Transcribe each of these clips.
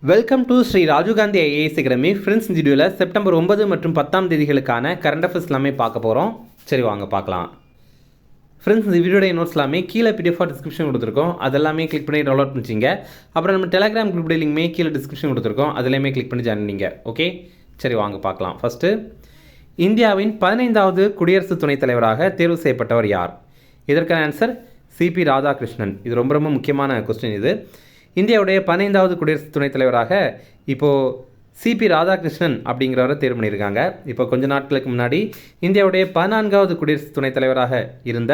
Welcome to Shri Rajiv Gandhi IAS academy. Friends, இந்த வீடியோவில் September 9 மற்றும் 10 தேதிகளுக்கான கரண்ட் அஃபேர்ஸ் எல்லாமே பார்க்க போகிறோம். சரி, வாங்க பார்க்கலாம். ஃப்ரெண்ட்ஸ், இந்த வீடியோடைய நோட்ஸ் எல்லாமே கீழே பிடிஎஃப் டிஸ்கிரிப்ஷன் கொடுத்துருக்கோம். அதெல்லாமே கிளிக் பண்ணி டவுன்லோட் பண்ணிச்சிங்க. அப்புறம் நம்ம டெலிகிராம் குரூப் லிங்க்மே கீழே டிஸ்கிரிப்ஷன் கொடுத்துருக்கோம். அதிலேயுமே கிளிக் பண்ணி ஜாயின் பண்ணிங்க. ஓகே, சரி வாங்க பார்க்கலாம். ஃபஸ்ட்டு, இந்தியாவின் 15வது குடியரசு துணைத் தலைவராக தேர்வு செய்யப்பட்டவர் யார்? இதற்கான ஆன்சர் சிபி ராதாகிருஷ்ணன். இது ரொம்ப ரொம்ப முக்கியமான கொஸ்டின். இது இந்தியாவுடைய 15வது குடியரசு துணைத் தலைவராக இப்போது சிபி ராதாகிருஷ்ணன் அப்படிங்கிறவரை தேர்வு பண்ணியிருக்காங்க. இப்போ கொஞ்ச நாட்களுக்கு முன்னாடி இந்தியாவுடைய 14வது குடியரசு துணைத் தலைவராக இருந்த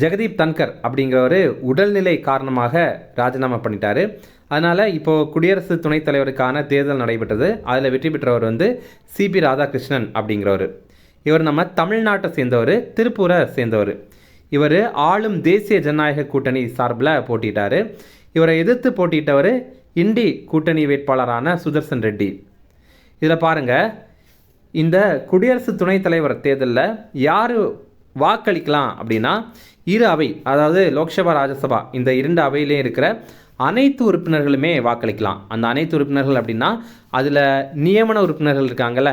ஜெகதீப் தன்கர் அப்படிங்கிறவர் உடல்நிலை காரணமாக ராஜினாமா பண்ணிட்டார். அதனால் இப்போது குடியரசு துணைத் தலைவருக்கான தேர்தல் நடைபெற்றது. அதில் வெற்றி பெற்றவர் சிபி ராதாகிருஷ்ணன் அப்படிங்கிறவர். இவர் நம்ம தமிழ்நாட்டை சேர்ந்தவர், திருப்பூரை சேர்ந்தவர். இவர் ஆளும் தேசிய ஜனநாயக கூட்டணி சார்பில் போட்டிட்டார். இவரை எதிர்த்து போட்டியிட்டவர் இண்டி கூட்டணி வேட்பாளரான சுதர்சன் ரெட்டி. இதில் பாருங்கள், இந்த குடியரசு துணைத் தலைவர் தேர்தலில் யார் வாக்களிக்கலாம் அப்படின்னா, இரு அவை, அதாவது லோக்சபா ராஜ்யசபா, இந்த இரண்டு அவையிலே இருக்கிற அனைத்து உறுப்பினர்களுமே வாக்களிக்கலாம். அந்த அனைத்து உறுப்பினர்கள் அப்படின்னா அதில் நியமன உறுப்பினர்கள் இருக்காங்கள்ல,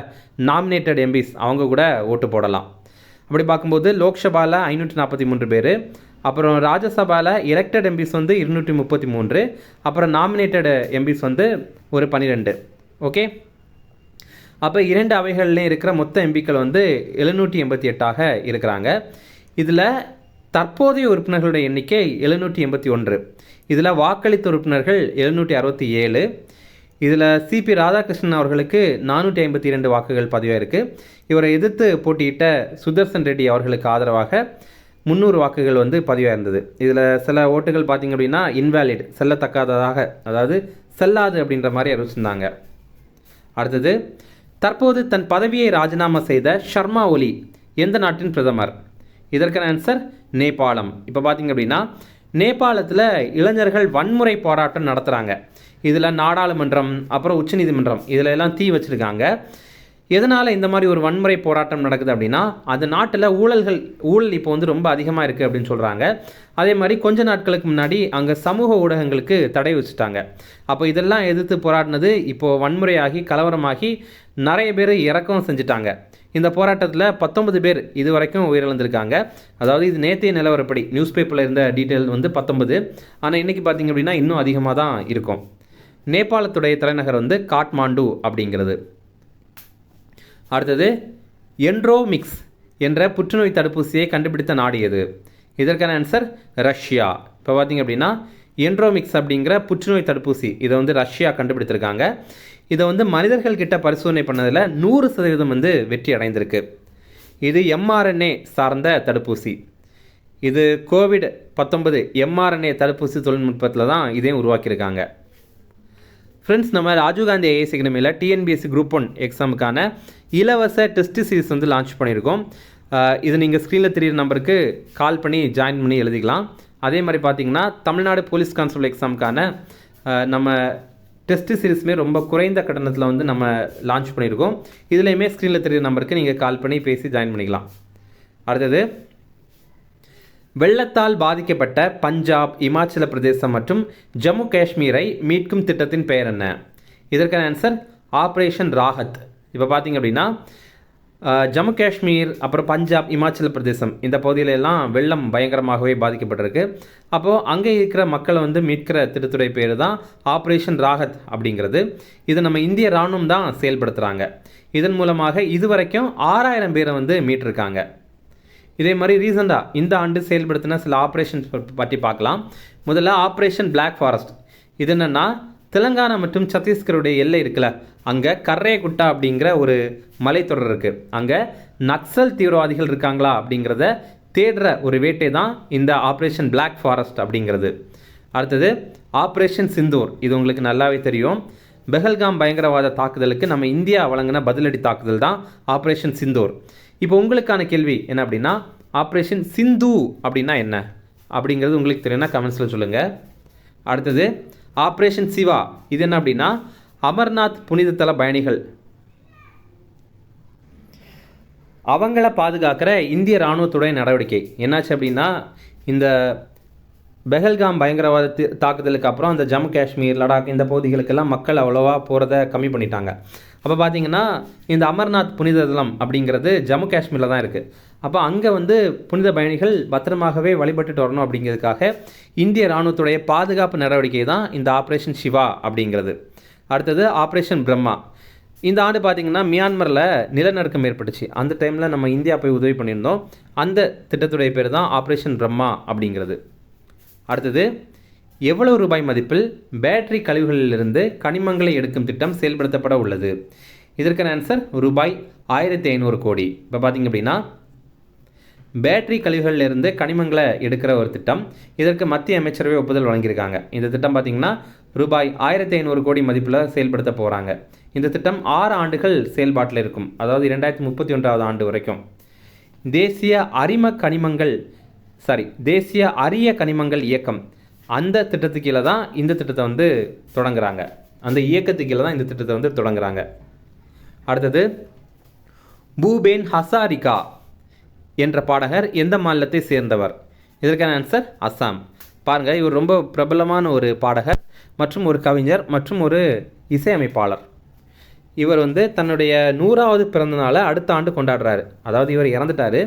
நாமினேட்டட் எம்பிஸ், அவங்க கூட ஓட்டு போடலாம். அப்படி பார்க்கும்போது லோக்சபாவில் 543 பேர், அப்புறம் ராஜ்யசபாவில் எலெக்டட் எம்பிஸ் 233, அப்புறம் நாமினேட்டட் எம்பிஸ் ஒரு 12. ஓகே, அப்போ இரண்டு அவைகள்லேயும் இருக்கிற மொத்த எம்பிக்கள் 788 இருக்கிறாங்க. இதில் தற்போதைய உறுப்பினர்களுடைய எண்ணிக்கை 781. இதில் வாக்களித்த உறுப்பினர்கள் 767. இதில் சிபி ராதாகிருஷ்ணன் அவர்களுக்கு 452 வாக்குகள் பதிவாயிருக்கு. இவரை எதிர்த்து போட்டியிட்ட சுதர்சன் ரெட்டி அவர்களுக்கு ஆதரவாக 300 வாக்குகள் பதிவாயிருந்தது. இதில் சில ஓட்டுகள் பார்த்திங்க அப்படின்னா இன்வேலிட், செல்லத்தக்காததாக, அதாவது செல்லாது அப்படின்ற மாதிரி அறிவிச்சிருந்தாங்க. அடுத்தது, தற்போது தன் பதவியை ராஜினாமா செய்த ஷர்மா ஒலி எந்த நாட்டின் பிரதமர்? இதற்கான ஆன்சர் நேபாளம். இப்போ பார்த்திங்க அப்படின்னா நேபாளத்தில் இளைஞர்கள் வன்முறை போராட்டம் நடத்துகிறாங்க. இதில் நாடாளுமன்றம், அப்புறம் உச்சநீதிமன்றம், இதில் எல்லாம் தீ வச்சுருக்காங்க. எதனால் இந்த மாதிரி ஒரு வன்முறை போராட்டம் நடக்குது அப்படின்னா, அந்த நாட்டில் ஊழல் இப்போ ரொம்ப அதிகமாக இருக்குது அப்படின்னு சொல்கிறாங்க. அதே மாதிரி கொஞ்ச நாட்களுக்கு முன்னாடி அங்கே சமூக ஊடகங்களுக்கு தடை வச்சுட்டாங்க. அப்போ இதெல்லாம் எதிர்த்து போராடினது இப்போது வன்முறையாகி கலவரமாகி நிறைய பேர் இறக்கவும் செஞ்சுட்டாங்க. இந்த போராட்டத்தில் 19 பேர் இது வரைக்கும் உயிரிழந்திருக்காங்க. அதாவது இது நேற்றைய நிலவரப்படி நியூஸ் பேப்பரில் இருந்த டீட்டெயில் 19. ஆனால் இன்றைக்கி பார்த்திங்க அப்படின்னா இன்னும் அதிகமாக தான் இருக்கும். நேபாளத்துடைய தலைநகர் காட்மாண்டு அப்படிங்கிறது. அடுத்தது, என்ட்ரோமிக்ஸ் என்ற புற்றுநோய் தடுப்பூசியை கண்டுபிடித்த நாடு எது? இதற்கான ஆன்சர் ரஷ்யா. இப்போ பார்த்திங்க அப்படின்னா என்ட்ரோமிக்ஸ் அப்படிங்கிற புற்றுநோய் தடுப்பூசி இதை ரஷ்யா கண்டுபிடித்திருக்காங்க. இதை மனிதர்கள் கிட்ட பரிசோதனை பண்ணதில் 100% வெற்றி அடைந்திருக்கு. இது mRNA சார்ந்த தடுப்பூசி. இது COVID-19 mRNA தடுப்பூசி தொழில்நுட்பத்தில் தான் இதையும் உருவாக்கியிருக்காங்க. ஃப்ரெண்ட்ஸ், நம்ம ராஜீவ்காந்தி ஐஏஎஸ் அகாடமியில் டிஎன்பிஎஸ்சி குரூப் 1 எக்ஸாமுக்கான இலவச டெஸ்ட் சீரிஸ் லான்ச் பண்ணியிருக்கோம். இது நீங்கள் ஸ்க்ரீனில் தெரியுற நம்பருக்கு கால் பண்ணி ஜாயின் பண்ணி எழுதிக்கலாம். அதே மாதிரி பார்த்தீங்கன்னா தமிழ்நாடு போலீஸ் கான்ஸ்டபிள் எக்ஸாமுக்கான நம்ம டெஸ்ட் சீரிஸுமே ரொம்ப குறைந்த கட்டணத்தில் நம்ம லான்ச் பண்ணியிருக்கோம். இதுலேயுமே ஸ்க்ரீனில் தெரியுற நம்பருக்கு நீங்கள் கால் பண்ணி பேசி ஜாயின் பண்ணிக்கலாம். அடுத்தது, வெள்ளத்தால் பாதிக்கப்பட்ட பஞ்சாப், இமாச்சல பிரதேசம் மற்றும் ஜம்மு காஷ்மீரை மீட்கும் திட்டத்தின் பெயர் என்ன? இதற்கான ஆன்சர் ஆப்ரேஷன் ராஹத். இப்போ பார்த்திங்க அப்படின்னா ஜம்மு காஷ்மீர், அப்புறம் பஞ்சாப், இமாச்சல பிரதேசம் இந்த பகுதியிலெல்லாம் வெள்ளம் பயங்கரமாகவே பாதிக்கப்பட்டிருக்கு. அப்போது அங்கே இருக்கிற மக்களை மீட்கிற திட்டத்துடைய பேர் தான் ஆப்ரேஷன் ராஹத் அப்படிங்கிறது. இதை நம்ம இந்திய இராணுவம் தான் செயல்படுத்துகிறாங்க. இதன் மூலமாக இதுவரைக்கும் 6000 பேரை மீட்டிருக்காங்க. இதே மாதிரி ரீசெண்டாக இந்த ஆண்டு செயல்படுத்தின சில ஆப்ரேஷன்ஸ் பற்றி பார்க்கலாம். முதல்ல ஆப்ரேஷன் பிளாக் ஃபாரஸ்ட். இது என்னென்னா, தெலுங்கானா மற்றும் சத்தீஸ்கருடைய எல்லை இருக்குல்ல, அங்கே கர்ரேகுட்டா அப்படிங்கிற ஒரு மலைத்தொடர் இருக்குது. அங்கே நக்சல் தீவிரவாதிகள் இருக்காங்களா அப்படிங்கிறத தேடுற ஒரு வேட்டை தான் இந்த ஆப்ரேஷன் பிளாக் ஃபாரஸ்ட் அப்படிங்கிறது. அடுத்தது, ஆப்ரேஷன் சிந்தூர். இது உங்களுக்கு நல்லாவே தெரியும். பெஹல்காம் பயங்கரவாத தாக்குதலுக்கு நம்ம இந்தியா வழங்கின பதிலடி தாக்குதல் தான் ஆப்ரேஷன் சிந்தூர். இப்போ உங்களுக்கான கேள்வி என்ன அப்படின்னா, ஆப்ரேஷன் சிந்து அப்படின்னா என்ன அப்படிங்கிறது உங்களுக்கு தெரியும்னா கமெண்ட்ஸில் சொல்லுங்கள். அடுத்தது, ஆப்ரேஷன் சிவா. இது என்ன அப்படின்னா, அமர்நாத் புனித தல பயணிகள் அவங்கள பாதுகாக்கிற இந்திய இராணுவத்துடைய நடவடிக்கை. என்னாச்சு அப்படின்னா, இந்த பெஹல்காம் பயங்கரவாத தாக்குதலுக்கு அப்புறம் அந்த ஜம்மு காஷ்மீர், லடாக் இந்த பகுதிகளுக்கெல்லாம் மக்கள் அவ்வளோவா போகிறத கம்மி பண்ணிட்டாங்க. அப்போ பார்த்தீங்கன்னா இந்த அமர்நாத் புனித தலம் அப்படிங்கிறது ஜம்மு காஷ்மீரில் தான் இருக்குது. அப்போ அங்கே வந்து புனித பயணிகள் பத்திரமாகவே வழிபட்டுட்டு வரணும் அப்படிங்கிறதுக்காக இந்திய இராணுவத்துடைய பாதுகாப்பு நடவடிக்கை தான் இந்த ஆப்ரேஷன் சிவா அப்படிங்கிறது. அடுத்தது ஆப்ரேஷன் பிரம்மா. இந்த ஆண்டு பார்த்திங்கன்னா மியான்மரில் நிலநடுக்கம் ஏற்பட்டுச்சு. அந்த டைமில் நம்ம இந்தியா போய் உதவி பண்ணியிருந்தோம். அந்த திட்டத்துடைய பேர் தான் ஆப்ரேஷன் பிரம்மா அப்படிங்கிறது. அடுத்தது எவ்வளவு ரூபாய் மதிப்பில் பேட்டரி கழிவுகளிலிருந்து கனிமங்களை எடுக்கும் திட்டம் செயல்படுத்தப்பட உள்ளது? இதற்கான ஆன்சர் ரூபாய் 1500 கோடி. இப்போ பார்த்திங்க அப்படின்னா பேட்டரி கழிவுகளிலிருந்து கனிமங்களை எடுக்கிற ஒரு திட்டம். இதற்கு மத்திய அமைச்சரவை ஒப்புதல் வழங்கியிருக்காங்க. இந்த திட்டம் பார்த்திங்கன்னா ரூபாய் 1500 கோடி மதிப்பில் செயல்படுத்த போகிறாங்க. இந்த திட்டம் 6 ஆண்டுகள் செயல்பாட்டில் இருக்கும். அதாவது 2031 ஆண்டு வரைக்கும். தேசிய அரிய கனிமங்கள் இயக்கம் அந்த திட்டத்துக்கு கீழே தான் இந்த திட்டத்தை வந்து தொடங்குறாங்க. அந்த இயக்கத்துக்கு கீழே தான் இந்த திட்டத்தை வந்து தொடங்குறாங்க. அடுத்தது பூபேன் ஹசாரிகா என்ற பாடகர் எந்த மாநிலத்தை சேர்ந்தவர்? இதற்கான ஆன்சர் அஸ்ஸாம். பாருங்கள், இவர் ரொம்ப பிரபலமான ஒரு பாடகர் மற்றும் ஒரு கவிஞர் மற்றும் ஒரு இசையமைப்பாளர். இவர் வந்து தன்னுடைய 100வது பிறந்த நாளை அடுத்த ஆண்டு கொண்டாடுறாரு. அதாவது இவர் இறந்துட்டார்,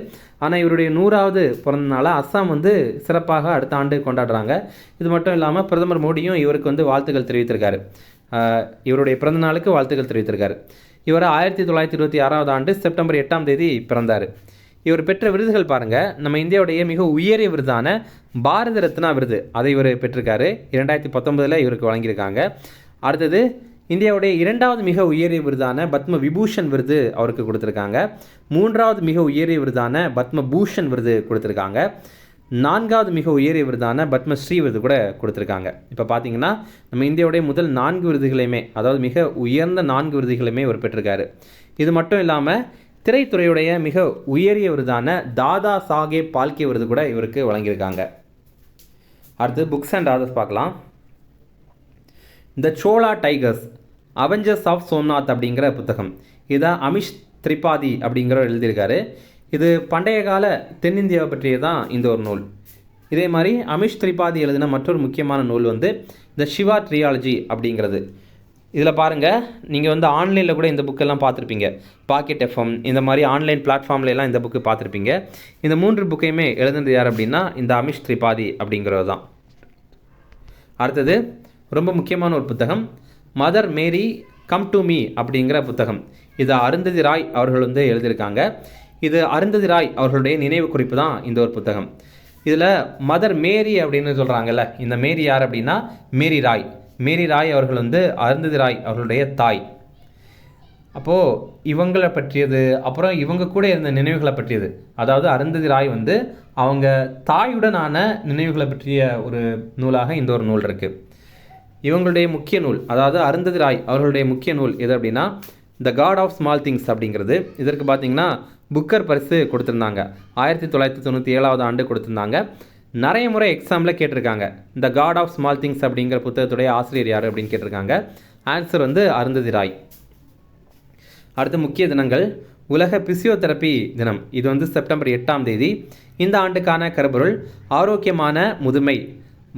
ஆனால் இவருடைய 100வது பிறந்த நாளை அஸ்ஸாம் வந்து சிறப்பாக அடுத்த ஆண்டு கொண்டாடுறாங்க. இது மட்டும் இல்லாமல் பிரதமர் மோடியும் இவருக்கு வந்து வாழ்த்துக்கள் தெரிவித்திருக்காரு. இவருடைய பிறந்த நாளுக்கு வாழ்த்துக்கள் தெரிவித்திருக்காரு. இவர் 1926 ஆண்டு செப்டம்பர் 8 பிறந்தார். இவர் பெற்ற விருதுகள் பாருங்கள். நம்ம இந்தியாவுடைய மிக உயரிய விருதான பாரத ரத்னா விருது அதை இவர் பெற்றிருக்காரு. 2019 இவருக்கு வழங்கியிருக்காங்க. அடுத்தது இந்தியாவுடைய 2வது மிக உயரிய விருதான பத்ம விபூஷன் விருது அவருக்கு கொடுத்துருக்காங்க. 3வது மிக உயரிய விருதான பத்ம பூஷன் விருது கொடுத்துருக்காங்க. 4வது மிக உயரிய விருதான பத்மஸ்ரீ விருது கூட கொடுத்துருக்காங்க. இப்போ பார்த்தீங்கன்னா நம்ம இந்தியாவுடைய முதல் 4 விருதுகளையுமே, அதாவது மிக உயர்ந்த 4 விருதுகளையுமே இவர் பெற்றிருக்காரு. இது மட்டும் இல்லாமல் திரைத்துறையுடைய மிக உயரிய விருதான தாதா சாஹேப் பால்கே விருது கூட இவருக்கு வழங்கியிருக்காங்க. அடுத்து புக்ஸ் அண்ட் ஆதர்ஸ் பார்க்கலாம். த சோலா டைகர்ஸ் அவெஞ்சர்ஸ் ஆஃப் சோம்நாத் அப்படிங்கிற புத்தகம் இதை அமிஷ் திரிபாதி அப்படிங்கிறவர் எழுதியிருக்காரு. இது பண்டைய கால தென்னிந்தியாவை பற்றிய தான் இந்த ஒரு நூல். இதே மாதிரி அமிஷ் திரிபாதி எழுதின மற்றொரு முக்கியமான நூல் வந்து த சிவா ட்ரியாலஜி அப்படிங்கிறது. இதில் பாருங்கள், நீங்கள் வந்து ஆன்லைனில் கூட இந்த புக்கெல்லாம் பார்த்துருப்பீங்க. பாக்கெட் எஃப்எம் இந்த மாதிரி ஆன்லைன் பிளாட்ஃபார்ம்லாம் இந்த புக்கு பார்த்துருப்பீங்க. இந்த 3 புக்கையுமே எழுதுனது யார் அப்படின்னா இந்த அமிஷ் திரிபாதி அப்படிங்கிறது தான். அடுத்தது ரொம்ப முக்கியமான ஒரு புத்தகம் mother Mary come to me அப்படிங்கிற புத்தகம். இதை அருந்ததி ராய் அவர்கள் வந்து எழுதியிருக்காங்க. இது அருந்ததி ராய் அவர்களுடைய நினைவு குறிப்பு தான் இந்த ஒரு புத்தகம். இதில் மதர் மேரி அப்படின்னு சொல்கிறாங்கல்ல, இந்த மேரி யார் அப்படின்னா மேரி ராய். மேரி ராய் அவர்கள் வந்து அருந்ததி ராய் அவர்களுடைய தாய். அப்போது இவங்களை பற்றியது, அப்புறம் இவங்க கூட இருந்த நினைவுகளை பற்றியது. அதாவது அருந்ததி ராய் வந்து அவங்க தாயுடனான நினைவுகளை பற்றிய ஒரு நூலாக இந்த ஒரு நூல் இருக்குது. இவங்களுடைய முக்கிய நூல், அதாவது அருந்ததி ராய் அவர்களுடைய முக்கிய நூல் எது அப்படின்னா த காட் ஆஃப் ஸ்மால் திங்ஸ் அப்படிங்கிறது. இதற்கு பார்த்தீங்கன்னா புக்கர் பரிசு கொடுத்துருந்தாங்க. 1997 ஆண்டு கொடுத்துருந்தாங்க. நிறைய முறை எக்ஸாமில் கேட்டிருக்காங்க. த காட் ஆஃப் ஸ்மால் திங்ஸ் அப்படிங்கிற புத்தகத்துடைய ஆசிரியர் யார் அப்படின்னு கேட்டிருக்காங்க. ஆன்சர் வந்து அருந்ததி ராய். அடுத்த முக்கிய தினங்கள் உலக பிசியோதெரப்பி தினம். இது வந்து செப்டம்பர் 8 இந்த ஆண்டுக்கான கருப்பொருள் ஆரோக்கியமான முதுமை,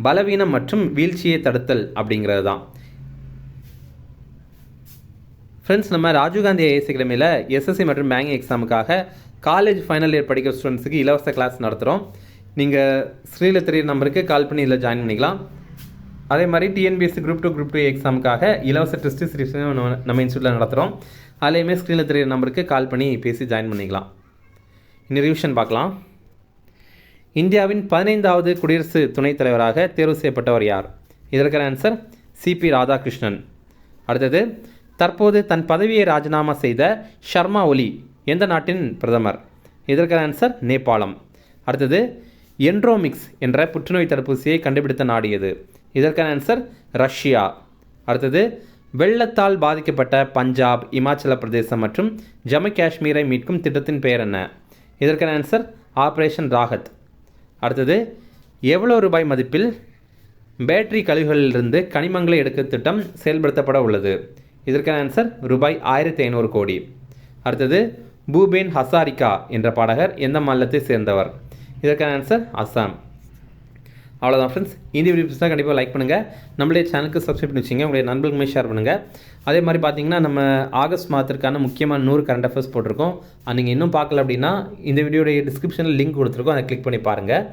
பலவீனம் மற்றும் வீழ்ச்சியை தடுத்தல் அப்படிங்கிறது தான். ஃப்ரெண்ட்ஸ், நம்ம ராஜீவ்காந்தி ஐஏஎஸ் அகாடமியில் எஸ்எஸ்சி மற்றும் பேங்கிங் எக்ஸாமுக்காக காலேஜ் ஃபைனல் இயர் படிக்கிற ஸ்டூடெண்ட்ஸுக்கு இலவச கிளாஸ் நடத்துகிறோம். நீங்கள் ஸ்க்ரீனில் தெரியுற நம்பருக்கு கால் பண்ணி இதில் ஜாயின் பண்ணிக்கலாம். அதே மாதிரி டிஎன்பிஎஸ்சி குரூப் 2 எக்ஸாமுக்காக இலவச டெஸ்ட் சீரிஸ் நம்ம இன்ஸ்டியூட்டில் நடத்துகிறோம். அதுலேயுமே ஸ்க்ரீனில் தெரியுற நம்பருக்கு கால் பண்ணி பேசி ஜாயின் பண்ணிக்கலாம். இன்னும் ரிவிஷன் பார்க்கலாம். இந்தியாவின் 15வது குடியரசு துணைத் தலைவராக தேர்வு செய்யப்பட்டவர் யார்? இதற்கான ஆன்சர் சிபி ராதாகிருஷ்ணன். அடுத்தது தற்போது தன் பதவியை ராஜினாமா செய்த ஷர்மா ஒலி எந்த நாட்டின் பிரதமர்? இதற்கான ஆன்சர் நேபாளம். அடுத்தது என்ட்ரோமிக்ஸ் என்ற புற்றுநோய் தடுப்பூசியை கண்டுபிடித்த நாடு எது? இதற்கான ஆன்சர் ரஷ்யா. அடுத்தது வெள்ளத்தால் பாதிக்கப்பட்ட பஞ்சாப், இமாச்சல பிரதேசம் மற்றும் ஜம்மு காஷ்மீரை மீட்கும் திட்டத்தின் பெயர் என்ன? இதற்கான ஆன்சர் ஆப்ரேஷன் ராகத். அடுத்தது எவ்வளவு ரூபாய் மதிப்பில் பேட்டரி கழிவுகளிலிருந்து கனிமங்களை எடுக்கும் திட்டம் செயல்படுத்தப்பட உள்ளது? இதற்கான ஆன்சர் ரூபாய் 1500 கோடி. அடுத்தது பூபேன் ஹசாரிகா என்ற பாடகர் எந்த மாநிலத்தை சேர்ந்தவர்? இதற்கான ஆன்சர் அஸ்ஸாம். அவ்வளோதான் ஃப்ரெண்ட்ஸ். இந்த வீடியோ பிடிச்சா கண்டிப்பாக லைக் பண்ணுங்கள். நம்மளே சேனலுக்கு சப்ஸ்கிரைப் பண்ணி வச்சுங்க. உங்களுடைய நண்பர்களுமே ஷேர் பண்ணுங்கள். அதே மாதிரி பார்த்தீங்கன்னா நம்ம ஆகஸ்ட் மாதத்திற்கான முக்கியமான 100 கரண்ட் அஃபேர்ஸ் போட்டிருக்கோம். நீங்கள் இன்னும் பார்க்கல அப்படின்னா இந்த வீடியோடைய டிஸ்கிரிப்ஷனில் லிங்க் கொடுத்துருக்கோம். அதை கிளிக் பண்ணி பாருங்கள்.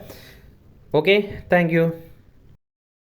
Okay, thank you.